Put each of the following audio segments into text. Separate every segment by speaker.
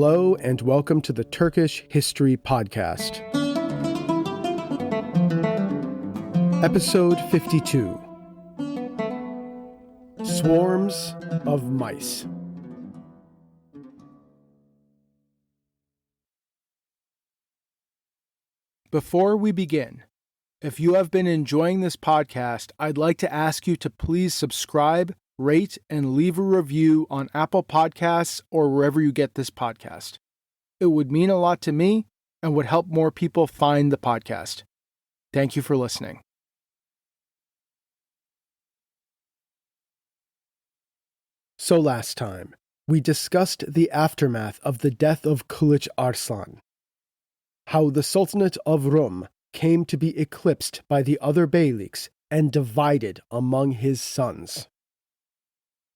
Speaker 1: Hello and welcome to the Turkish History Podcast. Episode 52. Swarms of Mice. Before we begin, if you have been enjoying this podcast, I'd like to ask you to please subscribe, rate, and leave a review on Apple Podcasts or wherever you get this podcast. It would mean a lot to me and would help more people find the podcast. Thank you for listening. So last time, we discussed the aftermath of the death of Kılıç Arslan, how the Sultanate of Rum came to be eclipsed by the other beyliks and divided among his sons.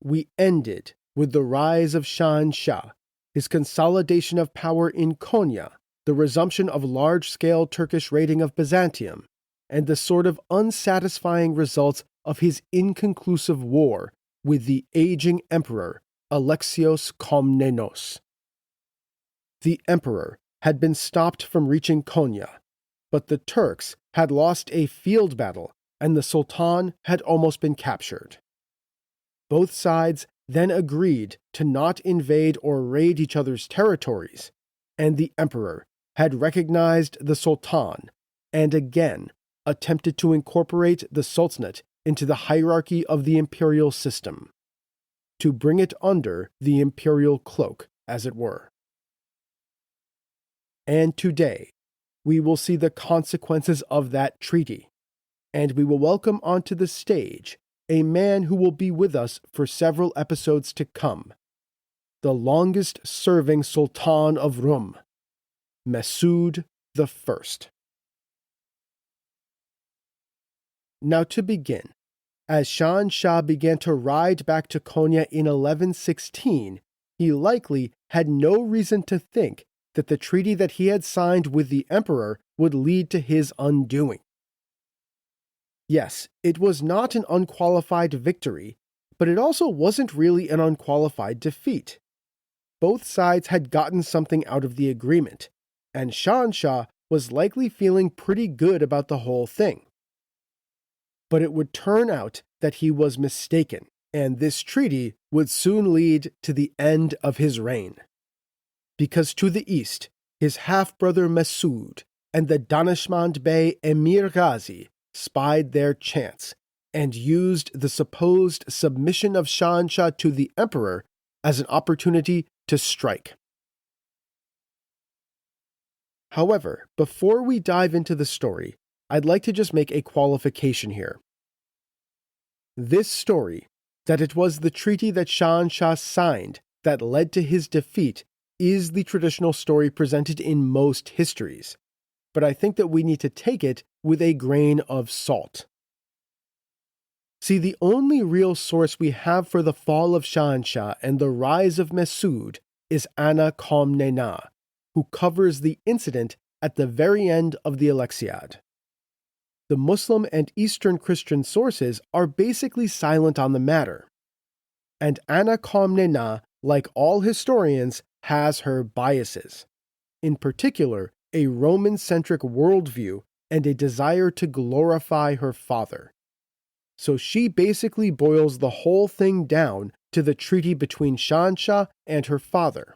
Speaker 1: We ended with the rise of Şahinşah, his consolidation of power in Konya, the resumption of large-scale Turkish raiding of Byzantium, and the sort of unsatisfying results of his inconclusive war with the aging Emperor Alexios Komnenos. The emperor had been stopped from reaching Konya, but the Turks had lost a field battle and the Sultan had almost been captured. Both sides then agreed to not invade or raid each other's territories, and the emperor had recognized the Sultan and again attempted to incorporate the Sultanate into the hierarchy of the imperial system, to bring it under the imperial cloak, as it were. And today, we will see the consequences of that treaty, and we will welcome onto the stage a man who will be with us for several episodes to come, the longest-serving Sultan of Rum, Mesud I. Now to begin, as Şahinşah began to ride back to Konya in 1116, he likely had no reason to think that the treaty that he had signed with the emperor would lead to his undoing. Yes, it was not an unqualified victory, but it also wasn't really an unqualified defeat. Both sides had gotten something out of the agreement, and Şahinşah was likely feeling pretty good about the whole thing. But it would turn out that he was mistaken, and this treaty would soon lead to the end of his reign. Because to the east, his half-brother Mesud and the Danishmend Bey Emir Ghazi spied their chance and used the supposed submission of Şahinşah to the emperor as an opportunity to strike. However, before we dive into the story, I'd like to just make a qualification here. This story, that it was the treaty that Şahinşah signed that led to his defeat, is the traditional story presented in most histories, but I think that we need to take it with a grain of salt. See, the only real source we have for the fall of Şahinşah and the rise of Mesud is Ana Komnena, who covers the incident at the very end of the Alexiad. The Muslim and Eastern Christian sources are basically silent on the matter, and Ana Komnena, like all historians, has her biases, in particular a Roman-centric worldview and a desire to glorify her father. So she basically boils the whole thing down to the treaty between Şahinşah and her father.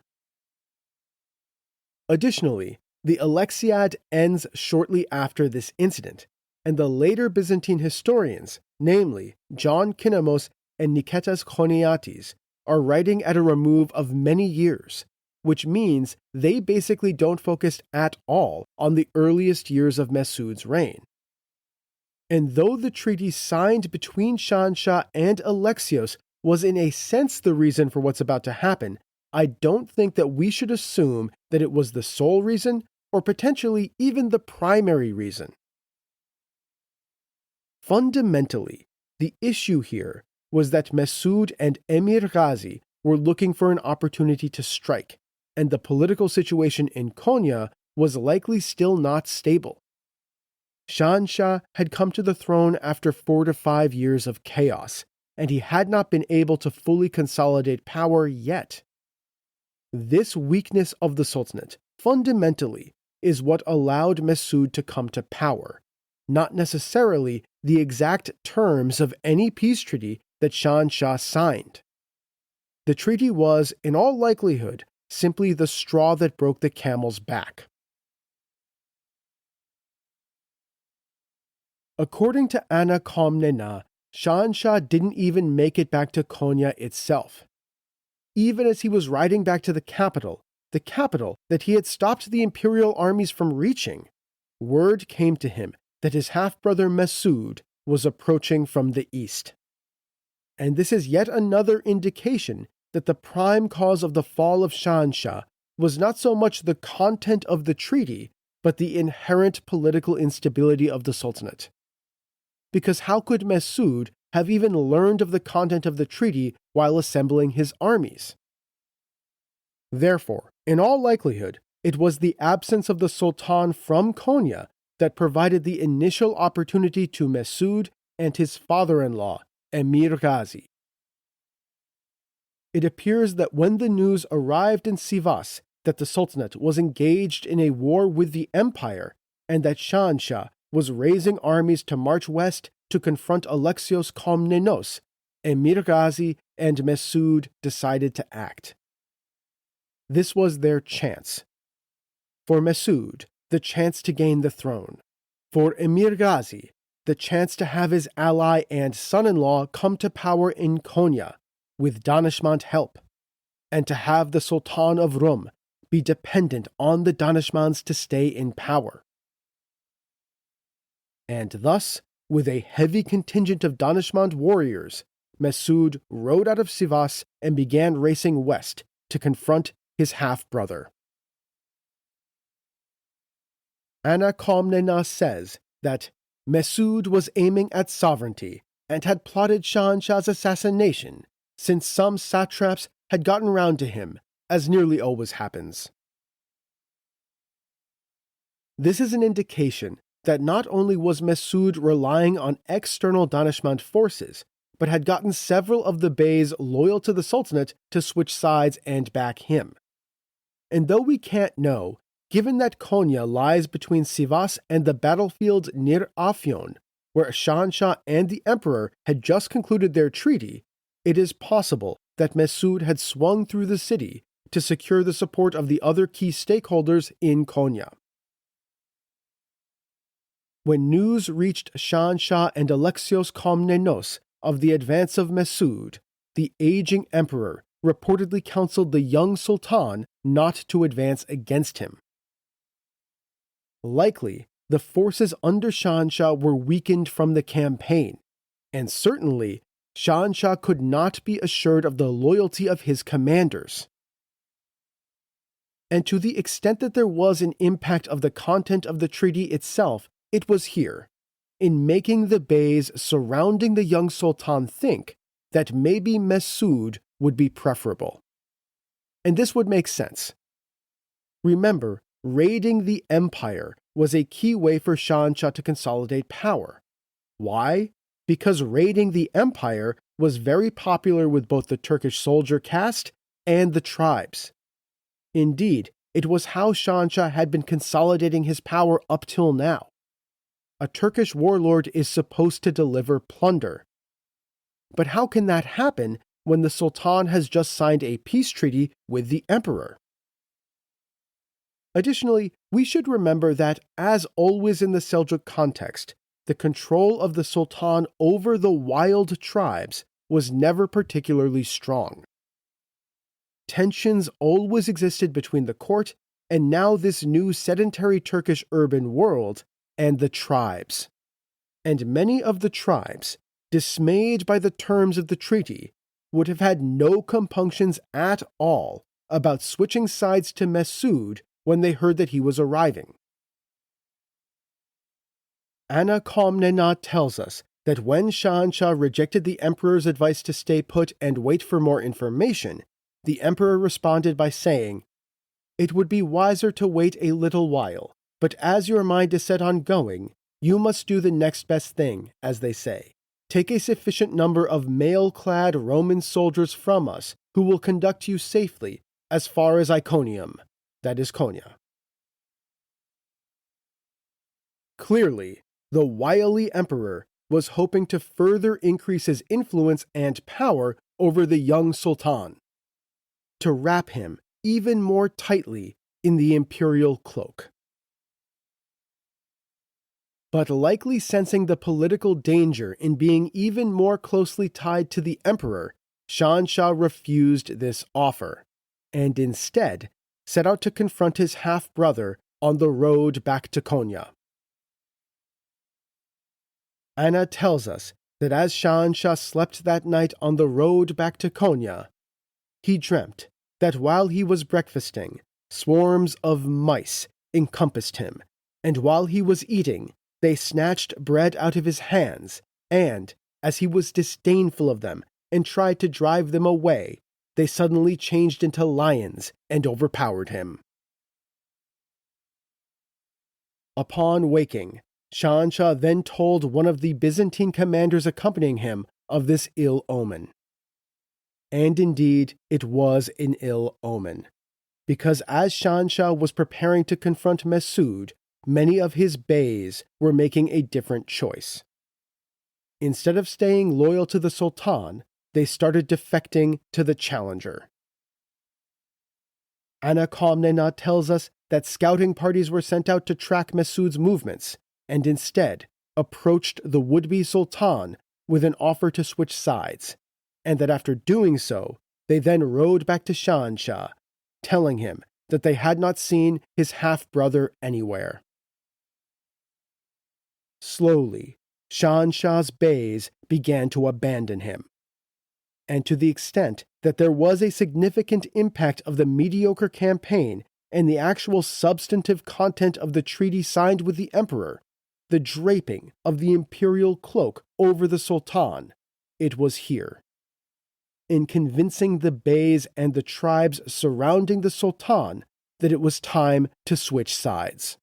Speaker 1: Additionally, the Alexiad ends shortly after this incident, and the later Byzantine historians, namely John Kinnamos and Niketas Choniates, are writing at a remove of many years, which means they basically don't focus at all on the earliest years of Mesud's reign. And though the treaty signed between Şahinşah and Alexios was in a sense the reason for what's about to happen, I don't think that we should assume that it was the sole reason or potentially even the primary reason. Fundamentally, the issue here was that Mesud and Emir Ghazi were looking for an opportunity to strike, and the political situation in Konya was likely still not stable. Şahinşah had come to the throne after 4 to 5 years of chaos, and he had not been able to fully consolidate power yet. This weakness of the Sultanate, fundamentally, is what allowed Mesud to come to power, not necessarily the exact terms of any peace treaty that Shahanshah signed. The treaty was, in all likelihood, simply the straw that broke the camel's back. According to Anna Komnena, Shahanshah didn't even make it back to Konya itself. Even as he was riding back to the capital that he had stopped the imperial armies from reaching, word came to him that his half-brother Mesud was approaching from the east. And this is yet another indication that the prime cause of the fall of Shahanshah was not so much the content of the treaty, but the inherent political instability of the Sultanate. Because how could Mesud have even learned of the content of the treaty while assembling his armies? Therefore, in all likelihood, it was the absence of the Sultan from Konya that provided the initial opportunity to Mesud and his father-in-law, Emir Ghazi. It appears that when the news arrived in Sivas that the Sultanate was engaged in a war with the empire and that Shahanshah was raising armies to march west to confront Alexios Komnenos, Emir Ghazi and Mesud decided to act. This was their chance. For Mesud, the chance to gain the throne. For Emir Ghazi, the chance to have his ally and son-in-law come to power in Konya, with Danishmend help, and to have the Sultan of Rum be dependent on the Danishmends to stay in power. And thus, with a heavy contingent of Danishmend warriors, Mesud rode out of Sivas and began racing west to confront his half-brother. Anna Komnena says that Mesud was aiming at sovereignty and had plotted Shahanshah's assassination, since some satraps had gotten round to him, as nearly always happens. This is an indication that not only was Mesud relying on external Danishmend forces, but had gotten several of the beys loyal to the Sultanate to switch sides and back him. And though we can't know, given that Konya lies between Sivas and the battlefield near Afyon, where Shahanshah and the Emperor had just concluded their treaty, it is possible that Mesud had swung through the city to secure the support of the other key stakeholders in Konya. When news reached Shahanshah and Alexios Komnenos of the advance of Mesud, the aging emperor reportedly counseled the young sultan not to advance against him. Likely, the forces under Shahanshah were weakened from the campaign, and certainly, Shahanshah could not be assured of the loyalty of his commanders. And to the extent that there was an impact of the content of the treaty itself, it was here, in making the beys surrounding the young sultan think that maybe Mesud would be preferable. And this would make sense. Remember, raiding the empire was a key way for Shahanshah to consolidate power. Why? Because raiding the empire was very popular with both the Turkish soldier caste and the tribes. Indeed, it was how Shahanshah had been consolidating his power up till now. A Turkish warlord is supposed to deliver plunder. But how can that happen when the Sultan has just signed a peace treaty with the emperor? Additionally, we should remember that, as always in the Seljuk context, the control of the Sultan over the wild tribes was never particularly strong. Tensions always existed between the court and now this new sedentary Turkish urban world and the tribes. And many of the tribes, dismayed by the terms of the treaty, would have had no compunctions at all about switching sides to Mesud when they heard that he was arriving. Anna Komnena tells us that when Shahanshah rejected the emperor's advice to stay put and wait for more information, the emperor responded by saying, "It would be wiser to wait a little while, but as your mind is set on going, you must do the next best thing, as they say. Take a sufficient number of mail-clad Roman soldiers from us who will conduct you safely, as far as Iconium, that is Konya. Clearly, the wily emperor was hoping to further increase his influence and power over the young sultan, to wrap him even more tightly in the imperial cloak. But likely sensing the political danger in being even more closely tied to the emperor, Shahanshah refused this offer, and instead set out to confront his half-brother on the road back to Konya. Anna tells us that as Shahanshah slept that night on the road back to Konya, he dreamt that while he was breakfasting, swarms of mice encompassed him, and while he was eating, they snatched bread out of his hands, and, as he was disdainful of them and tried to drive them away, they suddenly changed into lions and overpowered him. Upon waking, Shahanshah then told one of the Byzantine commanders accompanying him of this ill omen. And indeed, it was an ill omen, because as Shahanshah was preparing to confront Mesud, many of his beys were making a different choice. Instead of staying loyal to the Sultan, they started defecting to the challenger. Anna Komnena tells us that scouting parties were sent out to track Mesud's movements, and instead approached the would-be Sultan with an offer to switch sides, and that after doing so, they then rode back to Shahanshah, telling him that they had not seen his half-brother anywhere. Slowly, Shahanshah's beys began to abandon him, and to the extent that there was a significant impact of the mediocre campaign and the actual substantive content of the treaty signed with the emperor, the draping of the imperial cloak over the Sultan, it was here. In convincing the beys and the tribes surrounding the Sultan that it was time to switch sides.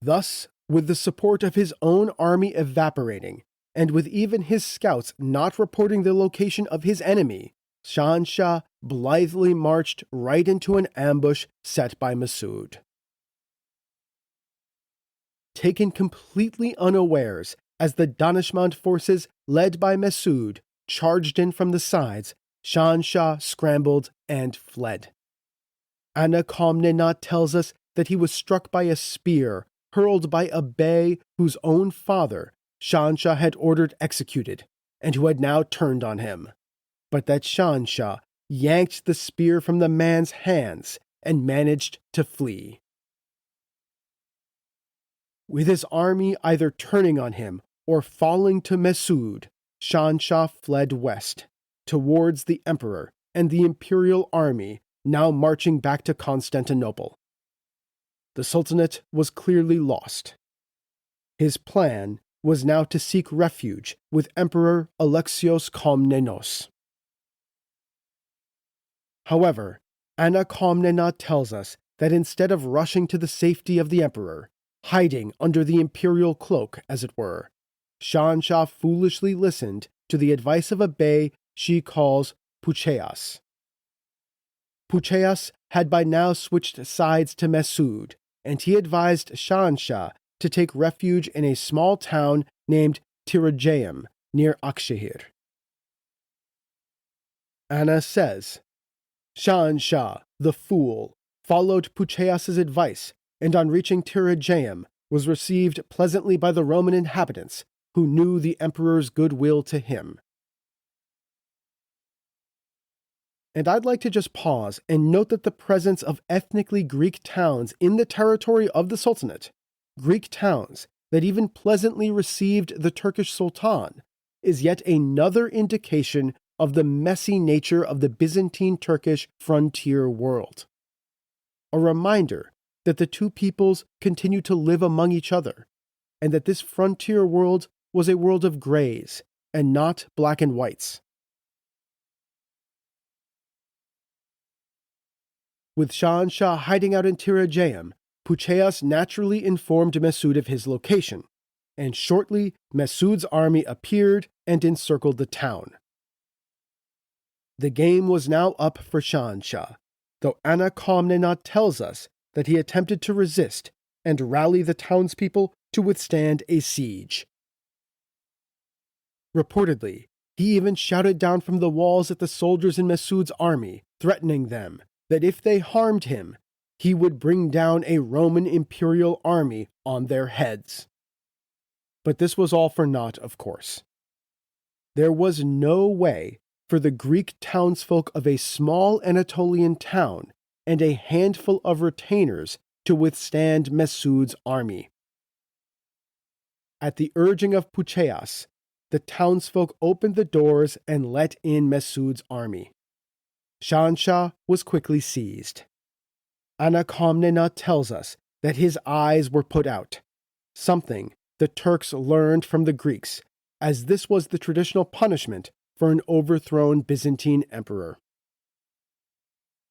Speaker 1: Thus, with the support of his own army evaporating, and with even his scouts not reporting the location of his enemy, Shahanshah blithely marched right into an ambush set by Mesud. Taken completely unawares, as the Danishmend forces led by Mesud charged in from the sides, Shahanshah scrambled and fled. Anna Komnena tells us that he was struck by a spear hurled by a bey whose own father Shahanshah had ordered executed, and who had now turned on him, but that Shahanshah yanked the spear from the man's hands and managed to flee. With his army either turning on him or falling to Mesud, Shahanshah fled west, towards the emperor and the imperial army now marching back to Constantinople. The Sultanate was clearly lost. His plan was now to seek refuge with Emperor Alexios Komnenos. However, Anna Komnena tells us that instead of rushing to the safety of the emperor, hiding under the imperial cloak, as it were, Shahanshah foolishly listened to the advice of a bey she calls Pucheas. Pucheas had by now switched sides to Mesud, and he advised Shahanshah to take refuge in a small town named Tirajaim near Akshehir. Anna says, Shahanshah, the fool, followed Pucheas's advice, and on reaching Tirajaim was received pleasantly by the Roman inhabitants, who knew the emperor's goodwill to him. And I'd like to just pause and note that the presence of ethnically Greek towns in the territory of the Sultanate, Greek towns that even pleasantly received the Turkish Sultan, is yet another indication of the messy nature of the Byzantine-Turkish frontier world. A reminder that the two peoples continue to live among each other, and that this frontier world was a world of grays and not black and whites. With Shahanshah hiding out in Tirajaim, Pucheas naturally informed Mesud of his location, and shortly Mesud's army appeared and encircled the town. The game was now up for Şahinşah, though Anna Komnenot tells us that he attempted to resist and rally the townspeople to withstand a siege. Reportedly, he even shouted down from the walls at the soldiers in Mesud's army, threatening them that if they harmed him, he would bring down a Roman imperial army on their heads. But this was all for naught, of course. There was no way for the Greek townsfolk of a small Anatolian town and a handful of retainers to withstand Mesud's army. At the urging of Pucheas, the townsfolk opened the doors and let in Mesud's army. Şahinşah was quickly seized. Anna Komnenot tells us that his eyes were put out, something the Turks learned from the Greeks, as this was the traditional punishment for an overthrown Byzantine emperor.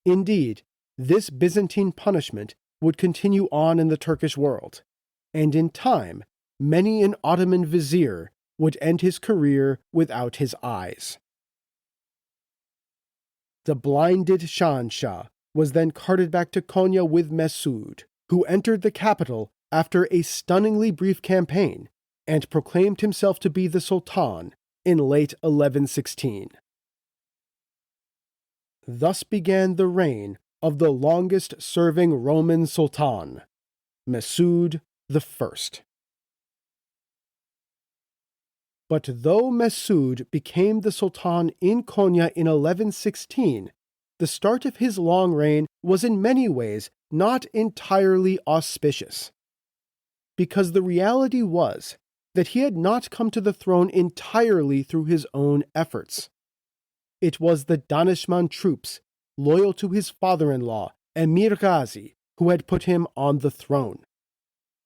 Speaker 1: Indeed, this Byzantine punishment would continue on in the Turkish world, and in time, many an Ottoman vizier would end his career without his eyes. The blinded Şahinşah was then carted back to Konya with Mesud, who entered the capital after a stunningly brief campaign and proclaimed himself to be the Sultan in late 1116. Thus began the reign of the longest-serving Roman Sultan, Mesud I. But though Mesud became the Sultan in Konya in 1116, the start of his long reign was in many ways not entirely auspicious. Because the reality was that he had not come to the throne entirely through his own efforts. It was the Danishmend troops, loyal to his father-in-law, Emir Ghazi, who had put him on the throne.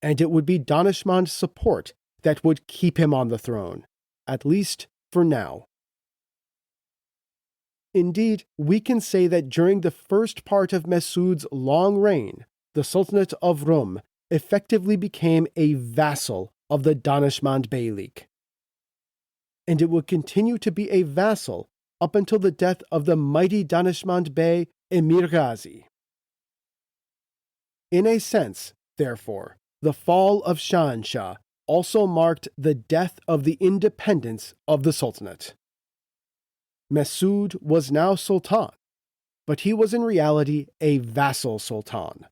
Speaker 1: And it would be Danishmend's support that would keep him on the throne, at least for now. Indeed, we can say that during the first part of Mesud's long reign, the Sultanate of Rum effectively became a vassal of the Danishmend Beylik. And it would continue to be a vassal up until the death of the mighty Danishmend Bey Emir Ghazi. In a sense, therefore, the fall of Şahinşah also marked the death of the independence of the Sultanate. Mesud was now Sultan, but he was in reality a vassal sultan.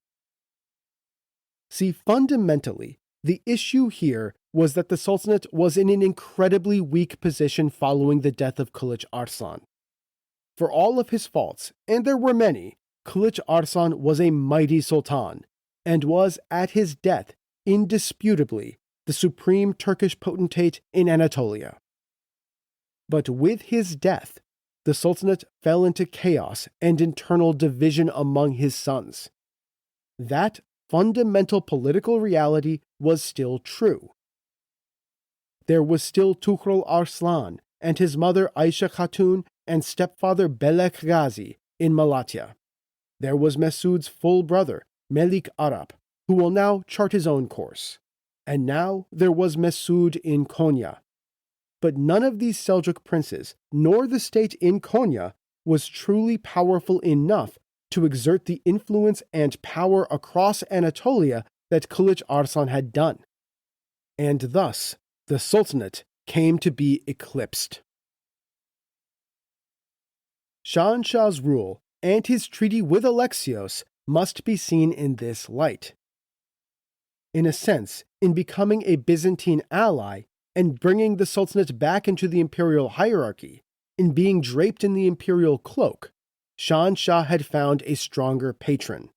Speaker 1: See, fundamentally, the issue here was that the Sultanate was in an incredibly weak position following the death of Kılıç Arslan. For all of his faults, and there were many, Kılıç Arslan was a mighty sultan, and was, at his death, indisputably the supreme Turkish potentate in Anatolia. But with his death, the Sultanate fell into chaos and internal division among his sons. That fundamental political reality was still true. There was still Tuhrul Arslan and his mother Aisha Khatun and stepfather Belek Ghazi in Malatya. There was Mesud's full brother, Melik Arap, who will now chart his own course. And now there was Mesud in Konya. But none of these Seljuk princes, nor the state in Konya, was truly powerful enough to exert the influence and power across Anatolia that Kılıç Arslan had done. And thus, the Sultanate came to be eclipsed. Şahinşah's rule and his treaty with Alexios must be seen in this light. In a sense, in becoming a Byzantine ally and bringing the Sultanate back into the imperial hierarchy, in being draped in the imperial cloak, Şahinşah had found a stronger patron.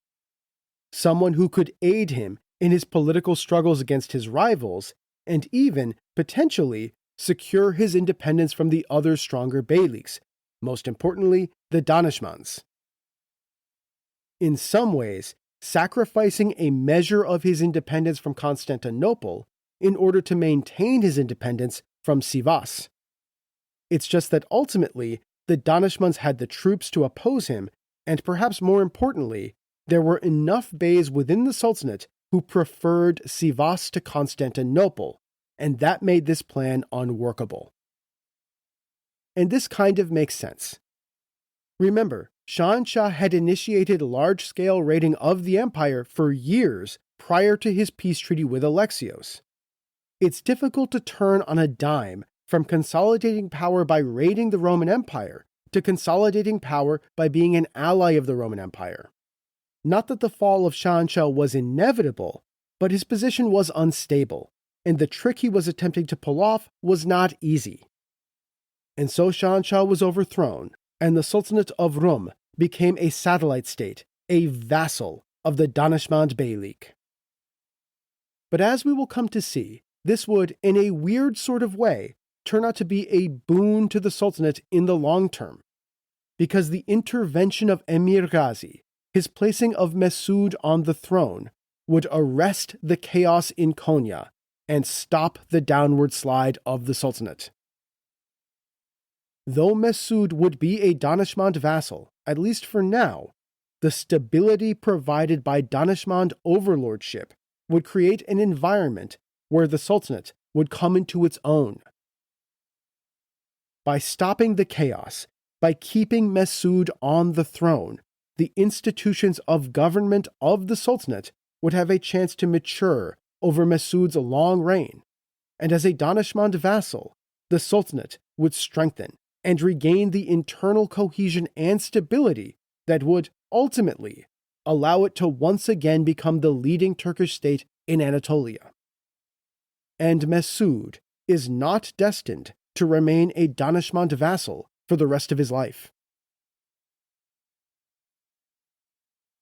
Speaker 1: Someone who could aid him in his political struggles against his rivals, and even, potentially, secure his independence from the other stronger beyliks, most importantly, the Danishmends. In some ways, sacrificing a measure of his independence from Constantinople in order to maintain his independence from Sivas. It's just that ultimately, the Danishmends had the troops to oppose him, and perhaps more importantly, there were enough beys within the Sultanate who preferred Sivas to Constantinople, and that made this plan unworkable. And this kind of makes sense. Remember, Şahinşah had initiated large-scale raiding of the empire for years prior to his peace treaty with Alexios. It's difficult to turn on a dime from consolidating power by raiding the Roman Empire to consolidating power by being an ally of the Roman Empire. Not that the fall of Şahinşah was inevitable, but his position was unstable, and the trick he was attempting to pull off was not easy. And so Şahinşah was overthrown, and the Sultanate of Rum became a satellite state, a vassal of the Danishmend Beylik. But as we will come to see, this would, in a weird sort of way, turn out to be a boon to the Sultanate in the long term, because the intervention of Emir Ghazi, his placing of Mesud on the throne, would arrest the chaos in Konya and stop the downward slide of the Sultanate. Though Mesud would be a Danishmend vassal, at least for now, the stability provided by Danishmend overlordship would create an environment where the Sultanate would come into its own. By stopping the chaos, by keeping Mesud on the throne, the institutions of government of the Sultanate would have a chance to mature over Mesud's long reign, and as a Danishmend vassal, the Sultanate would strengthen and regain the internal cohesion and stability that would, ultimately, allow it to once again become the leading Turkish state in Anatolia. And Mesud is not destined to remain a Danishmend vassal for the rest of his life.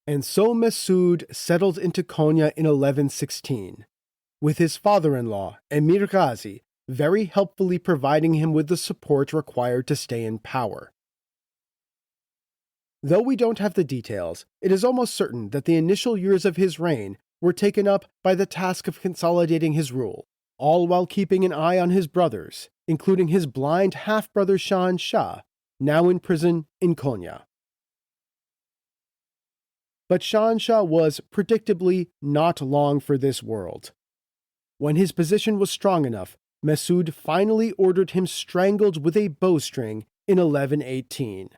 Speaker 1: And so Mesud settled into Konya in 1116, with his father-in-law, Emir Ghazi, very helpfully providing him with the support required to stay in power. Though we don't have the details, it is almost certain that the initial years of his reign were taken up by the task of consolidating his rule, all while keeping an eye on his brothers, including his blind half-brother Şahinşah, now in prison in Konya. But Şahinşah was, predictably, not long for this world. When his position was strong enough, Mesud finally ordered him strangled with a bowstring in 1118.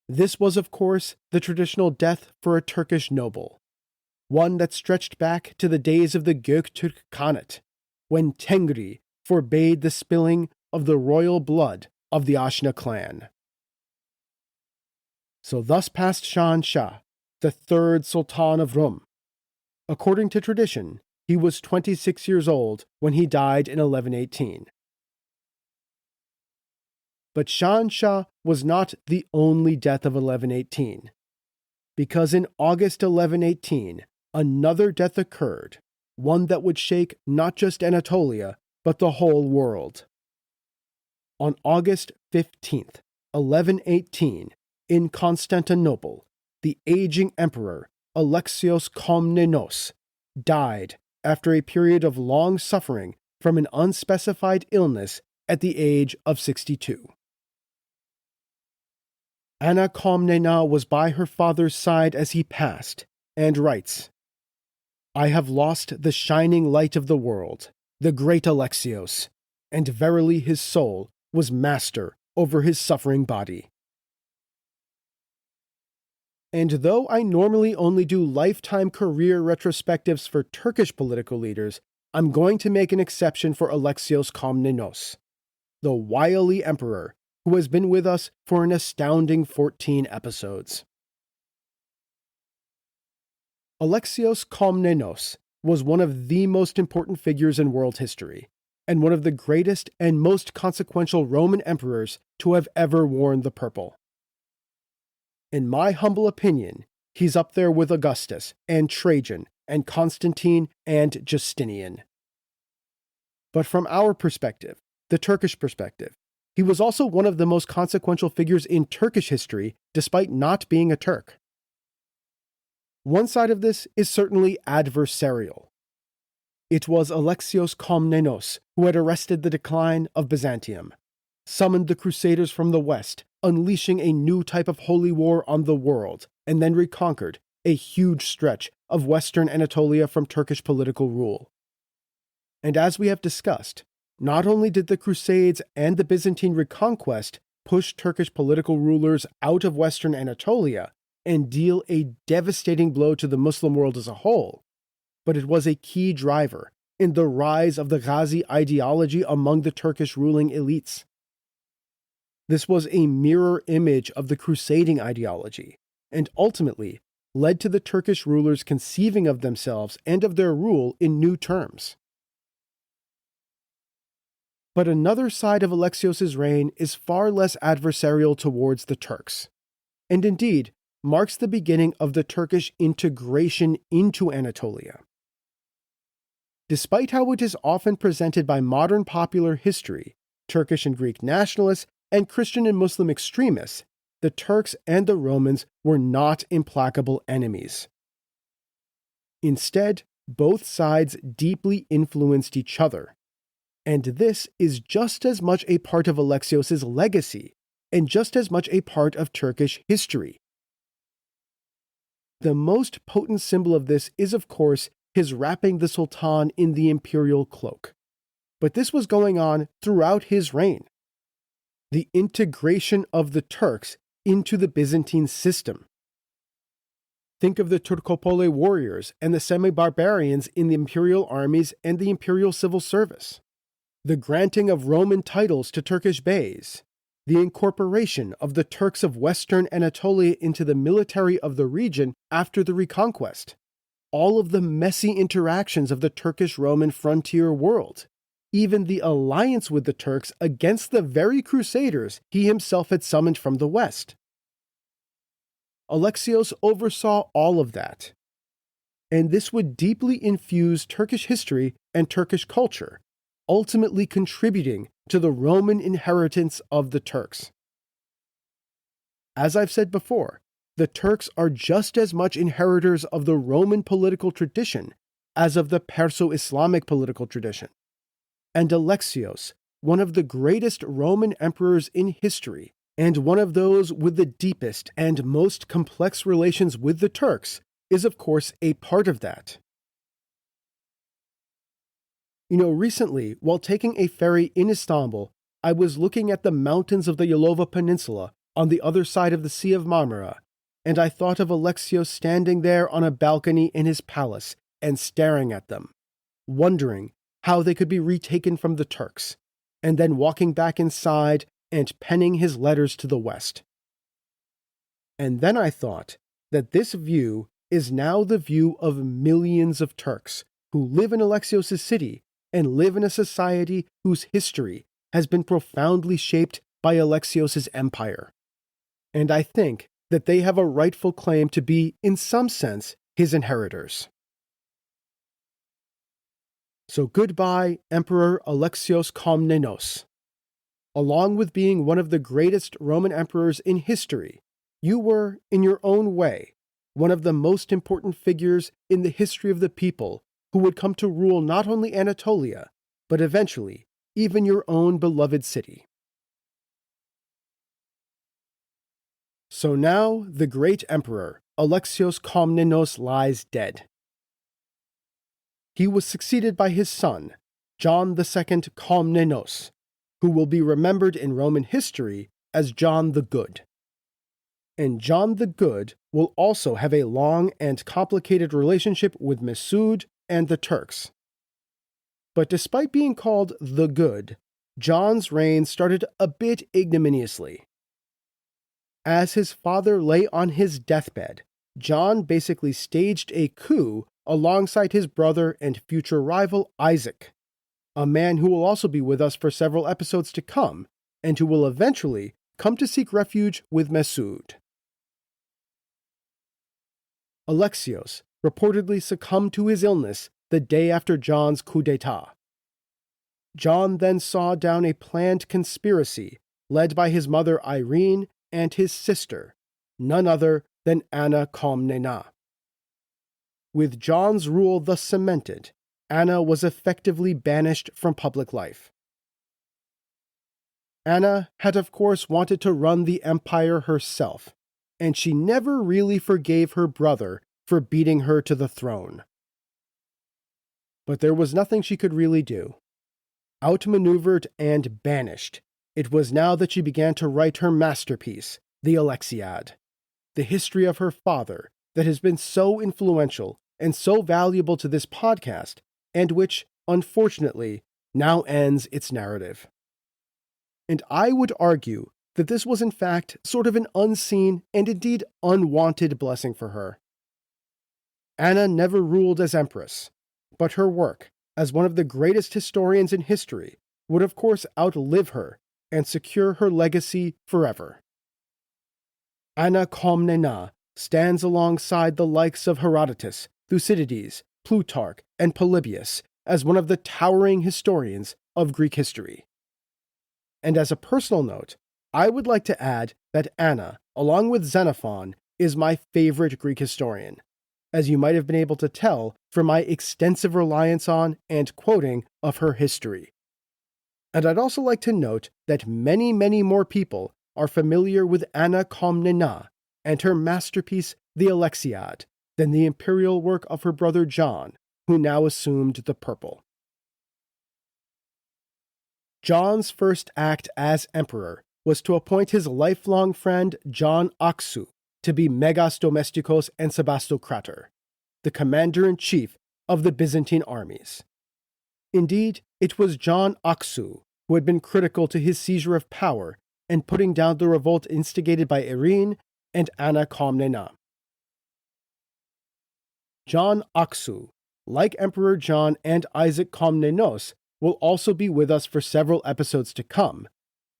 Speaker 1: This was, of course, the traditional death for a Turkish noble, one that stretched back to the days of the Göktürk Khanate, when Tengri forbade the spilling of the royal blood of the Ashna clan. So thus passed Şahinşah, the third Sultan of Rum. According to tradition, he was 26 years old when he died in 1118. But Şahinşah was not the only death of 1118, because in August 1118, another death occurred, one that would shake not just Anatolia, but the whole world. On August 15th, 1118, in Constantinople, the aging Emperor Alexios Komnenos died after a period of long suffering from an unspecified illness at the age of 62. Anna Komnena was by her father's side as he passed, and writes, "I have lost the shining light of the world, the great Alexios, and verily his soul was master over his suffering body." And though I normally only do lifetime career retrospectives for Turkish political leaders, I'm going to make an exception for Alexios Komnenos, the wily emperor who has been with us for an astounding 14 episodes. Alexios Komnenos was one of the most important figures in world history, and one of the greatest and most consequential Roman emperors to have ever worn the purple. In my humble opinion, he's up there with Augustus and Trajan and Constantine and Justinian. But from our perspective, the Turkish perspective, he was also one of the most consequential figures in Turkish history despite not being a Turk. One side of this is certainly adversarial. It was Alexios Komnenos who had arrested the decline of Byzantium, summoned the Crusaders from the west, unleashing a new type of holy war on the world, and then reconquered a huge stretch of western Anatolia from Turkish political rule. And as we have discussed, not only did the Crusades and the Byzantine reconquest push Turkish political rulers out of Western Anatolia and deal a devastating blow to the Muslim world as a whole, but it was a key driver in the rise of the Ghazi ideology among the Turkish ruling elites. This was a mirror image of the crusading ideology, and ultimately led to the Turkish rulers conceiving of themselves and of their rule in new terms. But another side of Alexios' reign is far less adversarial towards the Turks, and indeed marks the beginning of the Turkish integration into Anatolia. Despite how it is often presented by modern popular history, Turkish and Greek nationalists, and Christian and Muslim extremists, the Turks and the Romans were not implacable enemies. Instead, both sides deeply influenced each other. And this is just as much a part of Alexios' legacy, and just as much a part of Turkish history. The most potent symbol of this is, of course, his wrapping the Sultan in the imperial cloak. But this was going on throughout his reign. The integration of the Turks into the Byzantine system. Think of the Turkopole warriors and the semi-barbarians in the imperial armies and the imperial civil service. The granting of Roman titles to Turkish beys. The incorporation of the Turks of Western Anatolia into the military of the region after the reconquest. All of the messy interactions of the Turkish-Roman frontier world. Even the alliance with the Turks against the very crusaders he himself had summoned from the West. Alexios oversaw all of that, and this would deeply infuse Turkish history and Turkish culture, ultimately contributing to the Roman inheritance of the Turks. As I've said before, the Turks are just as much inheritors of the Roman political tradition as of the Perso-Islamic political tradition. And Alexios, one of the greatest Roman emperors in history, and one of those with the deepest and most complex relations with the Turks, is of course a part of that. Recently, while taking a ferry in Istanbul, I was looking at the mountains of the Yalova Peninsula on the other side of the Sea of Marmara, and I thought of Alexios standing there on a balcony in his palace and staring at them, wondering how they could be retaken from the Turks, and then walking back inside and penning his letters to the West. And then I thought that this view is now the view of millions of Turks who live in Alexios' city and live in a society whose history has been profoundly shaped by Alexios' empire. And I think that they have a rightful claim to be, in some sense, his inheritors. So goodbye, Emperor Alexios Komnenos. Along with being one of the greatest Roman emperors in history, you were, in your own way, one of the most important figures in the history of the people who would come to rule not only Anatolia, but eventually even your own beloved city. So now the great emperor, Alexios Komnenos, lies dead. He was succeeded by his son, John II Komnenos, who will be remembered in Roman history as John the Good. And John the Good will also have a long and complicated relationship with Mesud and the Turks. But despite being called the Good, John's reign started a bit ignominiously. As his father lay on his deathbed, John basically staged a coup alongside his brother and future rival Isaac, a man who will also be with us for several episodes to come, and who will eventually come to seek refuge with Mesud. Alexios reportedly succumbed to his illness the day after John's coup d'etat. John then saw down a planned conspiracy led by his mother Irene and his sister, none other than Anna Komnena. With John's rule thus cemented, Anna was effectively banished from public life. Anna had of course wanted to run the empire herself, and she never really forgave her brother for beating her to the throne. But there was nothing she could really do. Outmaneuvered and banished, It was now that she began to write her masterpiece, the Alexiad, the history of her father that has been so influential and so valuable to this podcast, and which, unfortunately, now ends its narrative. And I would argue that this was in fact sort of an unseen and indeed unwanted blessing for her. Anna never ruled as empress, but her work, as one of the greatest historians in history, would of course outlive her and secure her legacy forever. Anna Komnena stands alongside the likes of Herodotus, Thucydides, Plutarch, and Polybius as one of the towering historians of Greek history. And as a personal note, I would like to add that Anna, along with Xenophon, is my favorite Greek historian, as you might have been able to tell from my extensive reliance on and quoting of her history. And I'd also like to note that many, many more people are familiar with Anna Komnena and her masterpiece, the Alexiad, than the imperial work of her brother John, who now assumed the purple. John's first act as emperor was to appoint his lifelong friend John Aksu to be Megas Domestikos and Sebastokrator, the commander-in-chief of the Byzantine armies. Indeed, it was John Aksu who had been critical to his seizure of power and putting down the revolt instigated by Irene and Anna Komnena. John Aksu, like Emperor John and Isaac Komnenos, will also be with us for several episodes to come,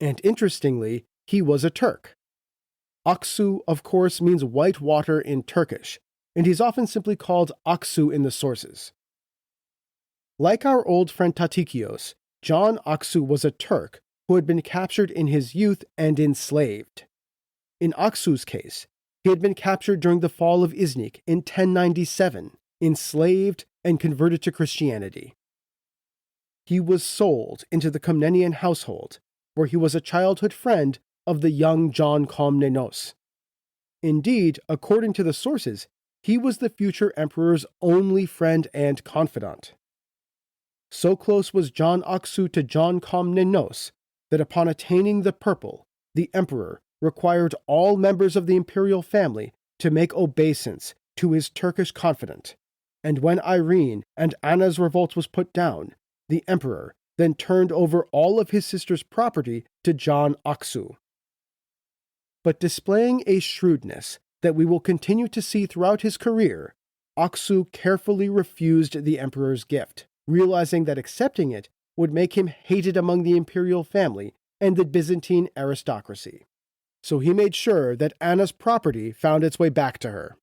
Speaker 1: and interestingly, he was a Turk. Aksu, of course, means white water in Turkish, and he's often simply called Aksu in the sources. Like our old friend Tatikios, John Aksu was a Turk who had been captured in his youth and enslaved. In Aksu's case, he had been captured during the fall of Iznik in 1097, enslaved, and converted to Christianity. He was sold into the Komnenian household, where he was a childhood friend of the young John Komnenos. Indeed, according to the sources, he was the future emperor's only friend and confidant. So close was John Aksu to John Komnenos that upon attaining the purple, the emperor required all members of the imperial family to make obeisance to his Turkish confidant, and when Irene and Anna's revolt was put down, the emperor then turned over all of his sister's property to John Aksu. But displaying a shrewdness that we will continue to see throughout his career, Aksu carefully refused the emperor's gift, realizing that accepting it would make him hated among the imperial family and the Byzantine aristocracy. So he made sure that Anna's property found its way back to her.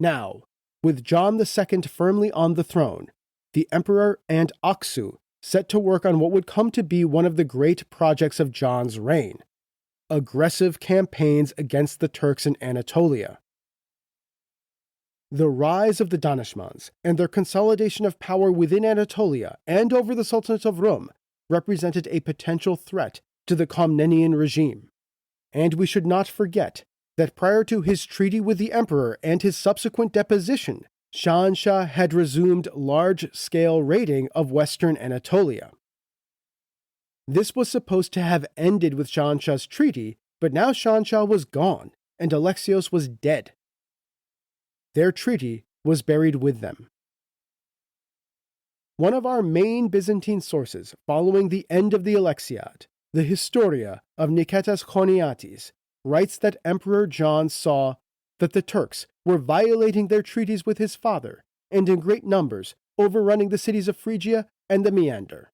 Speaker 1: Now, with John II firmly on the throne, the emperor and Aksu set to work on what would come to be one of the great projects of John's reign: aggressive campaigns against the Turks in Anatolia. The rise of the Danishmends and their consolidation of power within Anatolia and over the Sultanate of Rum represented a potential threat to the Komnenian regime. And we should not forget that prior to his treaty with the emperor and his subsequent deposition, Şahinşah had resumed large-scale raiding of western Anatolia. This was supposed to have ended with Şahinşah's treaty, but now Şahinşah was gone, and Alexios was dead. Their treaty was buried with them. One of our main Byzantine sources following the end of the Alexiad, the Historia of Niketas Choniates, writes that Emperor John saw that the Turks were violating their treaties with his father, and in great numbers overrunning the cities of Phrygia and the Meander.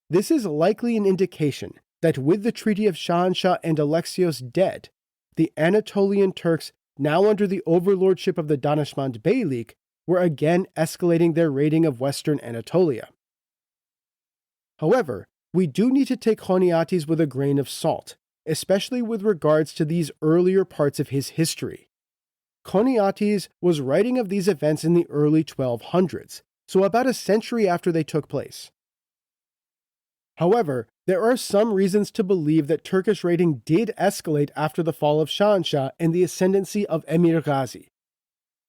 Speaker 1: This is likely an indication that with the treaty of Şahinşah and Alexios dead, the Anatolian Turks, now under the overlordship of the Danishmend Beylik, were again escalating their raiding of western Anatolia. However, we do need to take Choniates with a grain of salt, especially with regards to these earlier parts of his history. Choniates was writing of these events in the early 1200s, so about a century after they took place. However, there are some reasons to believe that Turkish raiding did escalate after the fall of Şahinşah and the ascendancy of Emir Ghazi.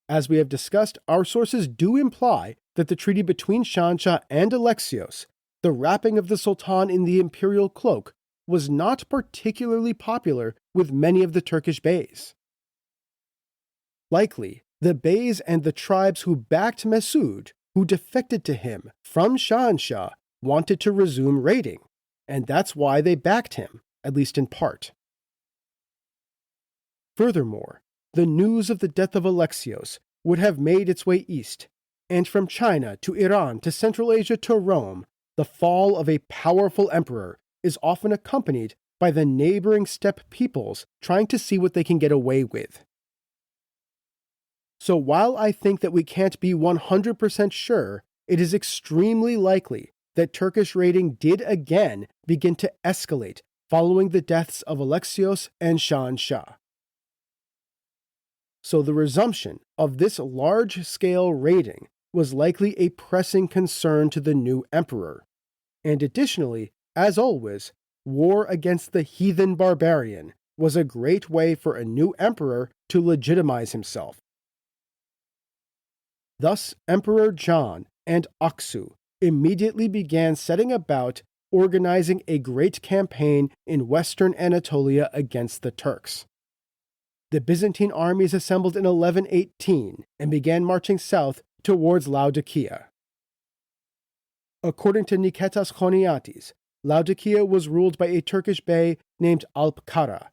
Speaker 1: As we have discussed, our sources do imply that the treaty between Shahinshah and Alexios, the wrapping of the Sultan in the imperial cloak, was not particularly popular with many of the Turkish beys. Likely, the beys and the tribes who backed Mesud, who defected to him from Shahinshah, wanted to resume raiding, and that's why they backed him, at least in part. Furthermore, the news of the death of Alexios would have made its way east, and from China to Iran to Central Asia to Rome, the fall of a powerful emperor is often accompanied by the neighboring steppe peoples trying to see what they can get away with. So while I think that we can't be 100% sure, it is extremely likely that Turkish raiding did again begin to escalate following the deaths of Alexios and Shahinshah. So the resumption of this large-scale raiding was likely a pressing concern to the new emperor. And additionally, as always, war against the heathen barbarian was a great way for a new emperor to legitimize himself. Thus, Emperor John and Aksu immediately began setting about organizing a great campaign in western Anatolia against the Turks. The Byzantine armies assembled in 1118 and began marching south towards Laodicea. According to Niketas Choniates, Laodicea was ruled by a Turkish bey named Alp Kara.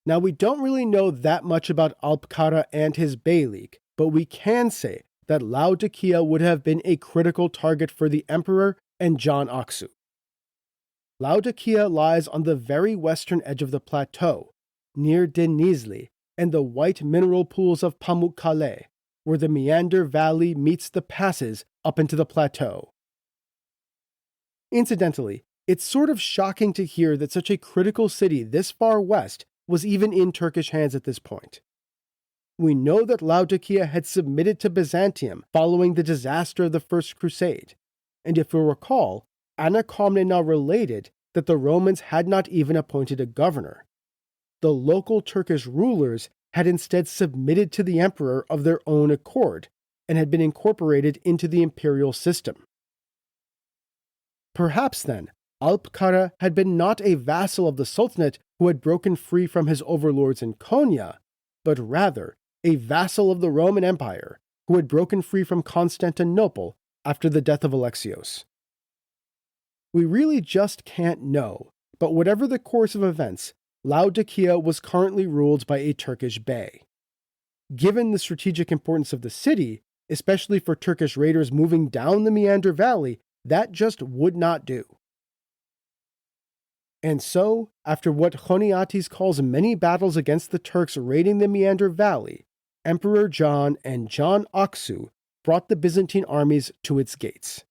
Speaker 1: Now, we don't really know that much about Alp Kara and his beylik, but we can say that Laodicea would have been a critical target for the emperor and John Aksu. Laodicea lies on the very western edge of the plateau, near Denizli and the white mineral pools of Pamukkale, where the Meander Valley meets the passes up into the plateau. Incidentally, it's sort of shocking to hear that such a critical city this far west was even in Turkish hands at this point. We know that Laodicea had submitted to Byzantium following the disaster of the First Crusade, and if we recall, Anna Komnena related that the Romans had not even appointed a governor. The local Turkish rulers had instead submitted to the emperor of their own accord and had been incorporated into the imperial system. Perhaps then, Alp Kara had been not a vassal of the Sultanate who had broken free from his overlords in Konya, but rather a vassal of the Roman Empire who had broken free from Constantinople after the death of Alexios. We really just can't know, but whatever the course of events, Laodicea was currently ruled by a Turkish bey. Given the strategic importance of the city, especially for Turkish raiders moving down the Meander Valley, that just would not do. And so, after what Choniates calls many battles against the Turks raiding the Meander Valley, Emperor John and John Aksu brought the Byzantine armies to its gates.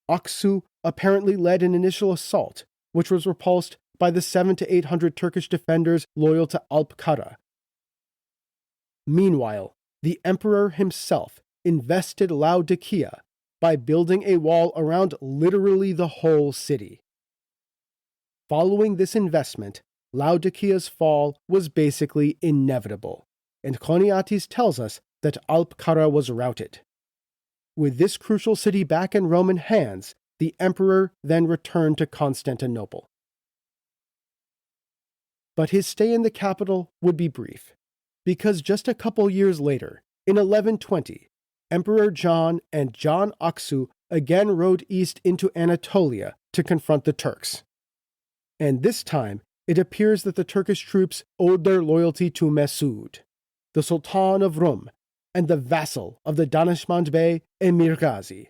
Speaker 1: Aksu apparently led an initial assault, which was repulsed by the 700 to 800 Turkish defenders loyal to Alp Kara. Meanwhile, the emperor himself invested Laodicea by building a wall around literally the whole city. Following this investment, Laodicea's fall was basically inevitable, and Choniates tells us that Alp Kara was routed. With this crucial city back in Roman hands, the emperor then returned to Constantinople. But his stay in the capital would be brief, because just a couple years later, in 1120, Emperor John and John Aksu again rode east into Anatolia to confront the Turks. And this time, it appears that the Turkish troops owed their loyalty to Mesud, the Sultan of Rum, and the vassal of the Danishmend Bey Emir Ghazi.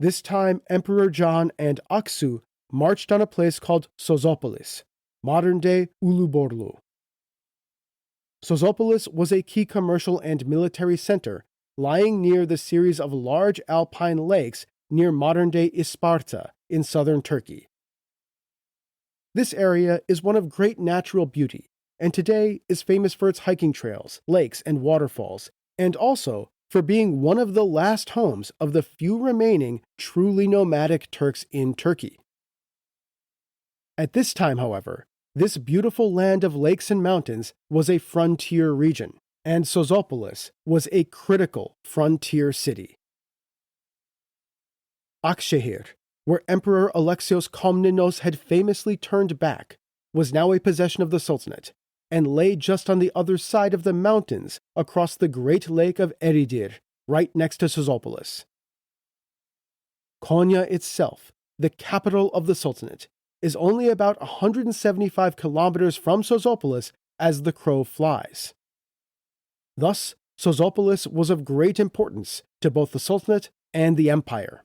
Speaker 1: This time, Emperor John and Aksu marched on a place called Sozopolis, modern-day Uluborlu. Sozopolis was a key commercial and military center lying near the series of large alpine lakes near modern-day Isparta in southern Turkey. This area is one of great natural beauty, and today is famous for its hiking trails, lakes, and waterfalls, and also for being one of the last homes of the few remaining truly nomadic Turks in Turkey. At this time, however, This beautiful land of lakes and mountains was a frontier region, and Sozopolis was a critical frontier city. Akshehir, where Emperor Alexios Komnenos had famously turned back, was now a possession of the Sultanate, and lay just on the other side of the mountains across the great lake of Eridir, right next to Sozopolis. Konya itself, the capital of the Sultanate, is only about 175 kilometers from Sozopolis as the crow flies. Thus, Sozopolis was of great importance to both the Sultanate and the empire.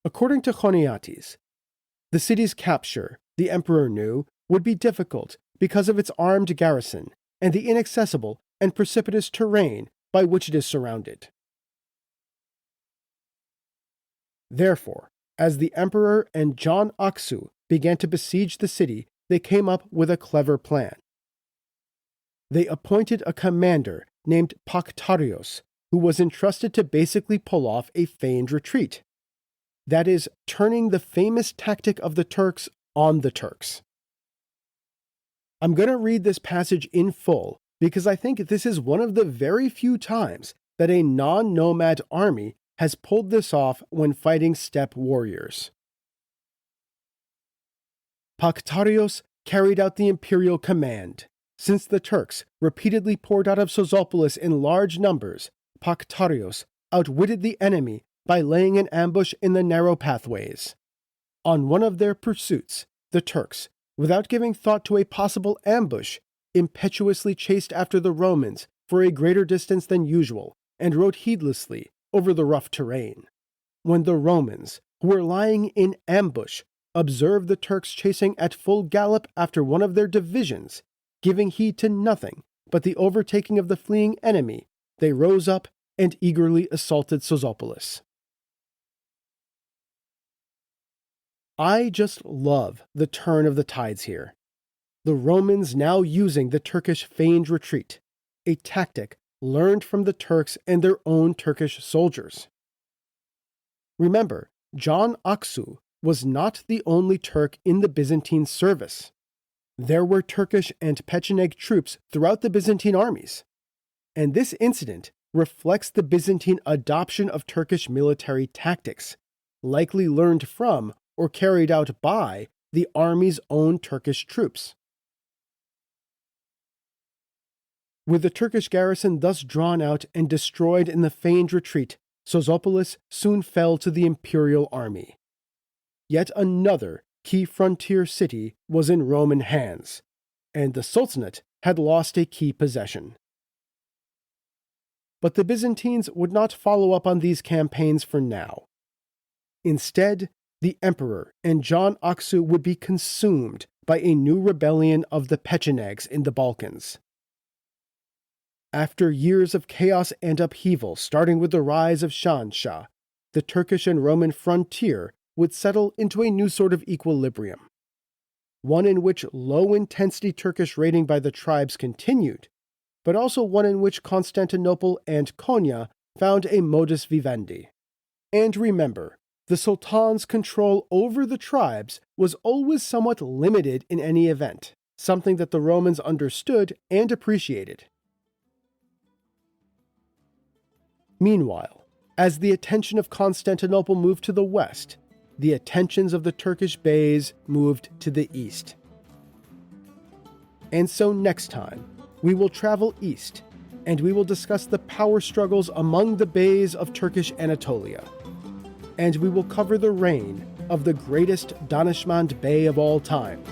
Speaker 1: According to Choniates, the city's capture, the emperor knew, would be difficult because of its armed garrison and the inaccessible and precipitous terrain by which it is surrounded. Therefore, as the emperor and John Aksu began to besiege the city, they came up with a clever plan. They appointed a commander named Paktarios, who was entrusted to basically pull off a feigned retreat. That is, turning the famous tactic of the Turks on the Turks. I'm going to read this passage in full because I think this is one of the very few times that a non-nomad army has pulled this off when fighting steppe warriors. Paktarios carried out the imperial command. Since the Turks repeatedly poured out of Sozopolis in large numbers, Paktarios outwitted the enemy by laying an ambush in the narrow pathways. On one of their pursuits, the Turks, without giving thought to a possible ambush, impetuously chased after the Romans for a greater distance than usual and rode heedlessly over the rough terrain. When the Romans, who were lying in ambush, observed the Turks chasing at full gallop after one of their divisions, giving heed to nothing but the overtaking of the fleeing enemy, they rose up and eagerly assaulted Sozopolis. I just love the turn of the tides here. The Romans now using the Turkish feigned retreat, a tactic learned from the Turks and their own Turkish soldiers. Remember, John Aksu was not the only Turk in the Byzantine service. There were Turkish and Pecheneg troops throughout the Byzantine armies, and this incident reflects the Byzantine adoption of Turkish military tactics, likely learned from or carried out by the army's own Turkish troops. With the Turkish garrison thus drawn out and destroyed in the feigned retreat, Sozopolis soon fell to the imperial army. Yet another key frontier city was in Roman hands, and the Sultanate had lost a key possession. But the Byzantines would not follow up on these campaigns for now. Instead, the emperor and John Aksu would be consumed by a new rebellion of the Pechenegs in the Balkans. After years of chaos and upheaval, starting with the rise of Şahinşah, the Turkish and Roman frontier would settle into a new sort of equilibrium, one in which low-intensity Turkish raiding by the tribes continued, but also one in which Constantinople and Konya found a modus vivendi. And remember, the Sultan's control over the tribes was always somewhat limited in any event, something that the Romans understood and appreciated. Meanwhile, as the attention of Constantinople moved to the west, the attentions of the Turkish beys moved to the east. And so next time, we will travel east, and we will discuss the power struggles among the beys of Turkish Anatolia. And we will cover the reign of the greatest Danishmend Bey of all time,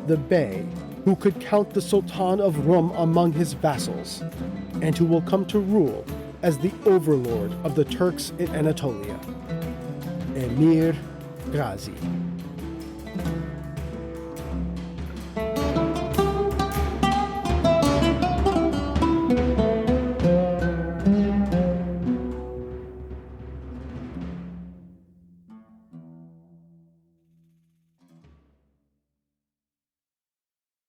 Speaker 1: the Bey who could count the Sultan of Rum among his vassals, and who will come to rule as the overlord of the Turks in Anatolia, Emir Ghazi.